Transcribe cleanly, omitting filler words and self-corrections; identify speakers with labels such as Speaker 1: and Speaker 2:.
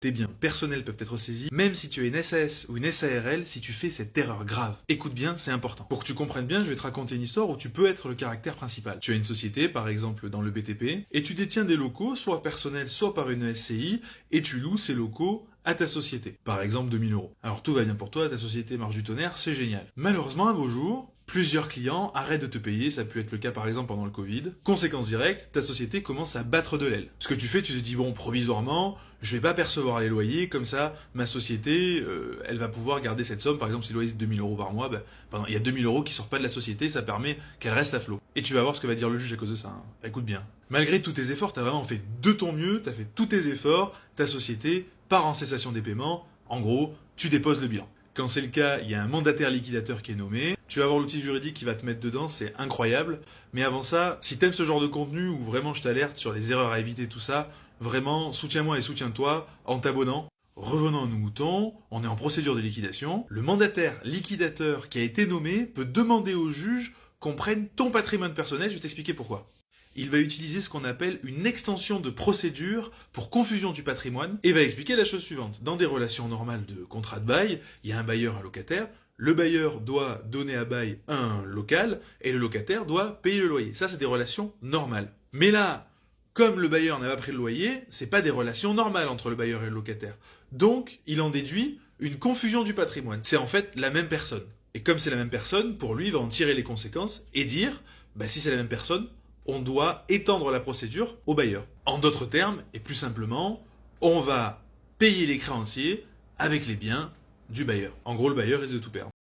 Speaker 1: Tes biens personnels peuvent être saisis, même si tu es une SAS ou une SARL, si tu fais cette erreur grave. Écoute bien, c'est important. Pour que tu comprennes bien, je vais te raconter une histoire où tu peux être le caractère principal. Tu as une société, par exemple dans le BTP, et tu détiens des locaux, soit personnels, soit par une SCI, et tu loues ces locaux à ta société. Par exemple 2000 euros. Alors tout va bien pour toi, ta société marche du tonnerre, c'est génial. Malheureusement, un beau jour, plusieurs clients arrêtent de te payer, ça peut être le cas par exemple pendant le Covid. Conséquence directe, ta société commence à battre de l'aile. Ce que tu fais, tu te dis bon, provisoirement, je vais pas percevoir les loyers, comme ça, ma société, elle va pouvoir garder cette somme. Par exemple, si le loyer c'est 2000 euros par mois, il y a 2000 euros qui sortent pas de la société, ça permet qu'elle reste à flot. Et tu vas voir ce que va dire le juge à cause de ça. Hein. Écoute bien. Malgré tous tes efforts, t'as vraiment fait de ton mieux, t'as fait tous tes efforts, ta société part en cessation des paiements. En gros, tu déposes le bilan. Quand c'est le cas, il y a un mandataire liquidateur qui est nommé. Tu vas avoir l'outil juridique qui va te mettre dedans, c'est incroyable. Mais avant ça, si t'aimes ce genre de contenu où vraiment je t'alerte sur les erreurs à éviter, tout ça, vraiment, soutiens-moi et soutiens-toi en t'abonnant. Revenons à nos moutons, on est en procédure de liquidation. Le mandataire liquidateur qui a été nommé peut demander au juge qu'on prenne ton patrimoine personnel, je vais t'expliquer pourquoi. Il va utiliser ce qu'on appelle une extension de procédure pour confusion du patrimoine et va expliquer la chose suivante. Dans des relations normales de contrat de bail, il y a un bailleur, un locataire. Le bailleur doit donner à bail un local et le locataire doit payer le loyer. Ça, c'est des relations normales. Mais là, comme le bailleur n'a pas pris le loyer, c'est pas des relations normales entre le bailleur et le locataire. Donc, il en déduit une confusion du patrimoine. C'est en fait la même personne. Et comme c'est la même personne, pour lui, il va en tirer les conséquences et dire, si c'est la même personne, on doit étendre la procédure au bailleur. En d'autres termes, et plus simplement, on va payer les créanciers avec les biens du bailleur. En gros, le bailleur risque de tout perdre.